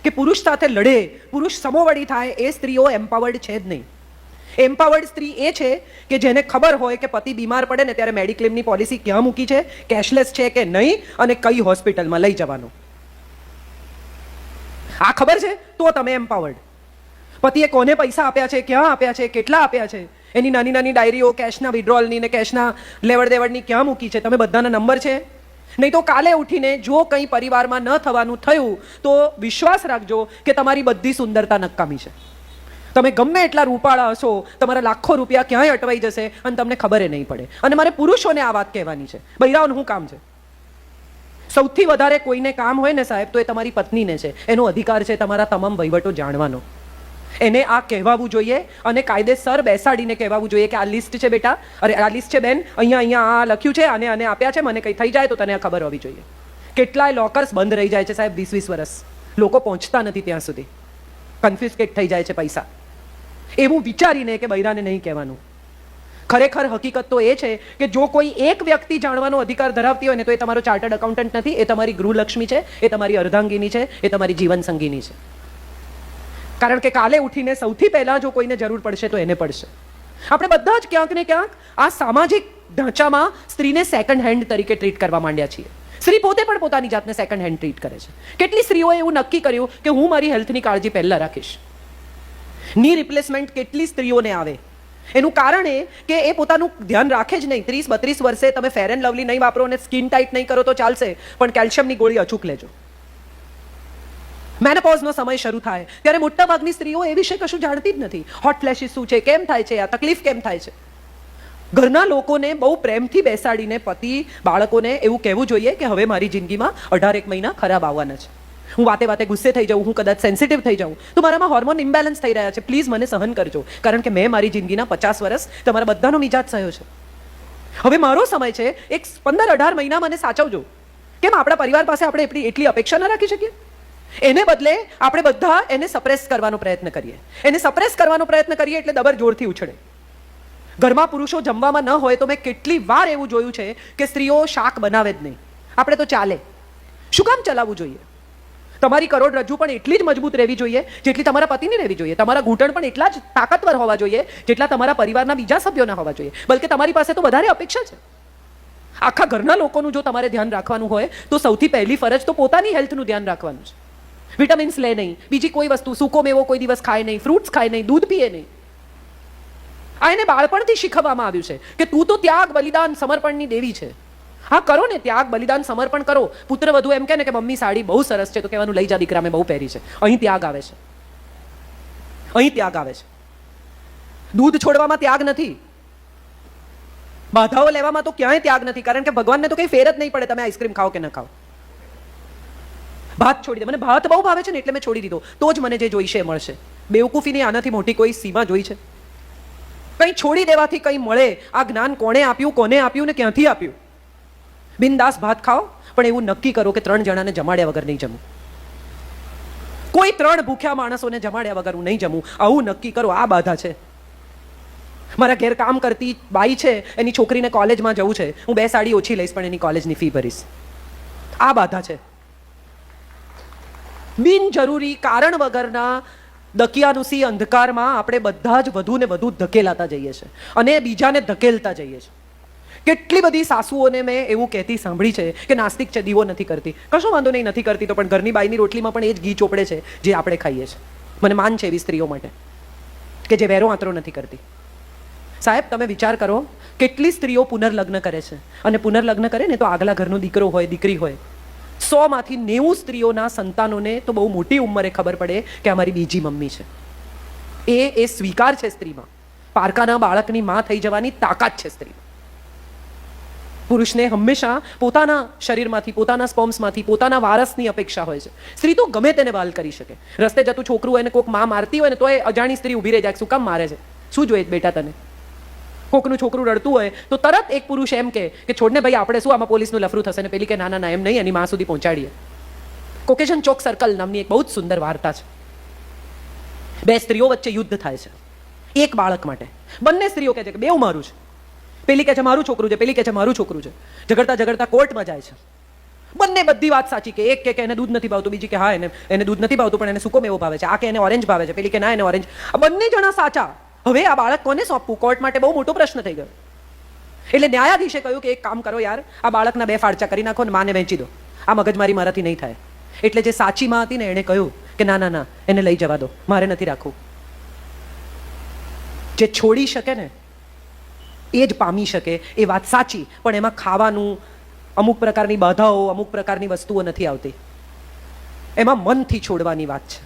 કે પુરુષ સાથે લડે, પુરુષ સમોવડી થાય, એ સ્ત્રીઓ એમ્પાવર્ડ છે જ નહીં. એમ્પાવર્ડ સ્ત્રી એ છે કે જેને ખબર હોય કે પતિ બીમાર પડે ને ત્યારે મેડિક્લેમની પોલિસી ક્યાં મૂકી છે, કેશલેસ છે કે નહીં, અને કઈ હોસ્પિટલમાં લઈ જવાનું. આ ખબર છે તો તમે એમ્પાવર્ડ. પતિએ કોને પૈસા આપ્યા છે, ક્યાં આપ્યા છે, કેટલા આપ્યા છે, એની નાની નાની ડાયરીઓ કેશના વિડ્રોલની ને કેશના લેવડ દેવડની ક્યાં મૂકી છે, તમે બધાના નંબર છે. નહીં તો કાલે ઉઠીને જો કંઈ પરિવારમાં ન થવાનું થયું તો વિશ્વાસ રાખજો કે તમારી બધી સુંદરતા નકામી છે. તમે ગમે એટલા રૂપાળા હશો, તમારા લાખો રૂપિયા ક્યાંય અટવાઈ જશે અને તમને ખબર નહીં પડે. અને મારે પુરુષોને આ વાત કહેવાની છે, બૈરાઓનું શું કામ છે? સૌથી વધારે કોઈને કામ હોય ને સાહેબ, તો એ તમારી પત્નીને છે. એનો અધિકાર છે તમારા તમામ વહીવટો જાણવાનો. એને આ કહેવાવું જોઈએ અને કાયદેસર બેસાડીને કહેવાવું જોઈએ કે આ લિસ્ટ છે બેટા, અરે આ લિસ્ટ છે બેન, અહીંયા આ લખ્યું છે, આને આપ્યા છે, મને કંઈ થઈ જાય તો તને આ ખબર હોવી જોઈએ. કેટલાય લોકર્સ બંધ રહી જાય છે સાહેબ 20-20 વર્ષ, લોકો પહોંચતા નથી ત્યાં સુધી, કન્ફ્યુસ્કેટ થઈ જાય છે પૈસા. એવું વિચારીને કે બૈરાને નહીં કહેવાનું. ખરેખર હકીકત તો એ છે કે જો કોઈ એક વ્યક્તિ જાણવાનો અધિકાર ધરાવતી હોય ને તો એ તમારો ચાર્ટર્ડ એકાઉન્ટન્ટ નથી, એ તમારી ગૃહલક્ષ્મી છે, એ તમારી અર્ધાંગીની છે, એ તમારી જીવન સંગીની છે. કારણ કે કાલે ઉઠીને સૌથી પહેલા જો કોઈને જરૂર પડશે તો એને પડશે. આપણે બધા જ ક્યાંક ને ક્યાંક આ સામાજિક ઢાંચામાં સ્ત્રીને સેકન્ડ હેન્ડ તરીકે ટ્રીટ કરવા માંડ્યા છીએ. સ્ત્રી પોતે પણ પોતાની જાતને સેકન્ડ હેન્ડ ટ્રીટ કરે છે. કેટલી સ્ત્રીઓએ એવું નક્કી કર્યું કે હું મારી હેલ્થની કાળજી પહેલા રાખીશ. ની રિપ્લેસમેન્ટ કેટલી સ્ત્રીઓને આવે? એનું કારણ એ કે એ પોતાનું ધ્યાન રાખે જ નહીં. 30-32 વર્ષે તમે ફેર એન્ડ લવલી નહીં વાપરો અને સ્કિન ટાઈટ નહીં કરો તો ચાલશે, પણ કેલ્શિયમની ગોળી અચૂક લેજો. મેનોપોઝનો સમય શરૂ થાય ત્યારે મોટાભાગની સ્ત્રીઓ એ વિશે કશું જાણતી જ નથી. હોટ ફ્લેશિસ શું છે, કેમ થાય છે, આ તકલીફ કેમ થાય છે. ઘરના લોકોને બહુ પ્રેમથી બેસાડીને પતિ બાળકોને એવું કહેવું જોઈએ કે હવે મારી જિંદગીમાં 18 મહિના ખરાબ આવવાના છે. હું વાતે વાતે ગુસ્સે થઈ જાઉં, હું કદાચ સેન્સિટિવ થઈ જાઉં, તો મારામાં હોર્મોન ઇમ્બેલેન્સ થઈ રહ્યા છે, પ્લીઝ મને સહન કરજો, કારણ કે મેં મારી જિંદગીના 50 વર્ષ તમારા બધાનો મિજાજ સહ્યો છે. હવે મારો સમય છે, એક 15-18 મહિના મને સાચવજો. કેમ આપણા પરિવાર પાસે આપણે એટલી અપેક્ષા ન રાખી શકીએ? એને બદલે આપણે બધા એને સપ્રેસ કરવાનો પ્રયત્ન કરીએ. એને સપ્રેસ કરવાનો પ્રયત્ન કરીએ એટલે દબર જોરથી ઉછળે. ઘરમાં પુરુષો જમવામાં ન હોય તો મેં કેટલી વાર એવું જોયું છે કે સ્ત્રીઓ શાક બનાવે જ નહીં. આપણે તો ચાલે. શું કામ ચલાવવું જોઈએ? તમારી કરોડરજ્જુ પણ એટલી જ મજબૂત રહેવી જોઈએ જેટલી તમારા પતિની રહેવી જોઈએ. તમારા ઘૂંટણ પણ એટલા જ તાકાતવર હોવા જોઈએ જેટલા તમારા પરિવારના બીજા સભ્યોના હોવા જોઈએ. બલકે તમારી પાસે તો વધારે અપેક્ષા છે. આખા ઘરના લોકોનું જો તમારે ધ્યાન રાખવાનું હોય તો સૌથી પહેલી ફરજ તો પોતાની હેલ્થનું ધ્યાન રાખવાનું છે. વિટામિન્સ લે નહીં, બીજી કોઈ વસ્તુ, સૂકો મેવો કોઈ દિવસ ખાય નહીં, ફ્રૂટ્સ ખાય નહીં, દૂધ પીએ નહીં. આ એને બાળપણથી શીખવવામાં આવ્યું છે કે તું તો ત્યાગ, બલિદાન, સમર્પણની દેવી છે. હા, કરો ને, ત્યાગ, બલિદાન, સમર્પણ કરો. પુત્ર વધુ એમ કહે ને કે મમ્મી સાડી બહુ સરસ છે તો કહેવાનું લઈ જા દીકરા, મેં બહુ પહેરી છે. અહીં ત્યાગ આવે છે, અહીં ત્યાગ આવે છે. દૂધ છોડવામાં ત્યાગ નથી, બાધાઓ લેવામાં તો ક્યાંય ત્યાગ નથી, કારણ કે ભગવાનને તો કંઈ ફેર જ નહીં પડે તમે આઈસ્ક્રીમ ખાઓ કે ન ખાઓ. ભાત છોડી દે, મને ભાત બહુ ભાવે છે ને એટલે મેં છોડી દીધો, તો જ મને જે જોઈશે મળશે. બેવકૂફીની આનાથી મોટી કોઈ સીમા જોઈ છે? કંઈ છોડી દેવાથી કંઈ મળે? આ જ્ઞાન કોણે આપ્યું, કોને આપ્યું ને ક્યાંથી આપ્યું? બિનદાસ ભાત ખાઓ, પણ એવું નક્કી કરો કે 3 જણાને જમાડ્યા વગર નહીં જમું. કોઈ 3 ભૂખ્યા માણસોને જમાડ્યા વગર હું નહીં જમું, આવું નક્કી કરો. આ બાધા છે. મારા ઘેર કામ કરતી બાઈ છે, એની છોકરીને કોલેજમાં જવું છે, હું 2 સાડી ઓછી લઈશ પણ એની કોલેજની ફી ભરીશ. આ બાધા છે. બિનજરૂરી કારણ વગરના દકિયાનુસી અંધકારમાં આપણે બધા જ વધુ ને વધુ ધકેલાતા જઈએ છીએ અને બીજાને ધકેલતા જઈએ છીએ. કેટલી બધી સાસુઓને મેં એવું કહેતી સાંભળી છે કે નાસ્તિક છે, દીવો નથી કરતી. કશો વાંધો નહીં, નથી કરતી તો પણ ઘરની બાઈની રોટલીમાં પણ એ જ ઘી ચોપડે છે જે આપણે ખાઈએ છીએ. મને માન છે એવી સ્ત્રીઓ માટે કે જે વેરો આંતરો નથી કરતી. સાહેબ, તમે વિચાર કરો, કેટલી સ્ત્રીઓ પુનર્લગ્ન કરે છે અને પુનર્લગ્ન કરે ને તો આગલા ઘરનો દીકરો હોય, દીકરી હોય, 100 માંથી 90 સ્ત્રીઓના સંતાનોને તો બહુ મોટી ઉંમરે ખબર પડે કે અમારી બીજી મમ્મી છે. એ સ્વીકાર છે સ્ત્રીમાં. પારકાના બાળકની માં થઈ જવાની તાકાત છે સ્ત્રીમાં. પુરુષને હંમેશા પોતાના શરીરમાંથી, પોતાના સ્પર્મ્સમાંથી, પોતાના વારસની અપેક્ષા હોય છે. સ્ત્રી તો ગમે તેને વાલ કરી શકે. રસ્તે જતું છોકરું હોય ને કોઈક માં મારતી હોય ને તો એ અજાણી સ્ત્રી ઊભી રહી જાય, શું કામ મારે છે, શું જોઈએ બેટા તને? કોકનું છોકરું રડતું હોય તો તરત એક પુરુષ એમ કે છોડને ભાઈ, આપણે શું આમાં પોલીસનું લફરું થશે ને પેલી કે ના ના એમ નહીં, એની માં સુધી પહોંચાડીએ. કોકેશન ચોક સર્કલ નામની એક બહુ જ સુંદર વાર્તા છે. 2 સ્ત્રીઓ વચ્ચે યુદ્ધ થાય છે એક બાળક માટે. બંને સ્ત્રીઓ કહે છે કે બેઉ મારું છે. પેલી કહે છે મારું છોકરું છે, પેલી કહે છે મારું છોકરું છે. ઝઘડતા ઝઘડતા કોર્ટમાં જાય છે. બંને બધી વાત સાચી કે એક કે એને દૂધ નથી ભાવતું, બીજી કે હા એને દૂધ નથી ભાવતું પણ એને સૂકો મેવો ભાવે છે, આ કે એને ઓરેન્જ ભાવે છે, પેલી કે ના એને ઓરેન્જ. આ બંને જણા સાચા. હવે આ બાળક કોને સોંપવું? કોર્ટ માટે બહુ મોટો પ્રશ્ન થઈ ગયો. એટલે ન્યાયાધીશે કહ્યું કે એક કામ કરો યાર, આ બાળકના 2 ફાડચા કરી નાખો ને માને વહેંચી દો. આ મગજમારી મારાથી નહીં થાય. એટલે જે સાચી માં હતી ને એણે કહ્યું કે ના ના ના, એને લઈ જવા દો, મારે નથી રાખવું. જે છોડી શકે ને એ જ પામી શકે, એ વાત સાચી. પણ એમાં ખાવાનું, અમુક પ્રકારની બાધાઓ, અમુક પ્રકારની વસ્તુઓ નથી આવતી. એમાં મનથી છોડવાની વાત છે.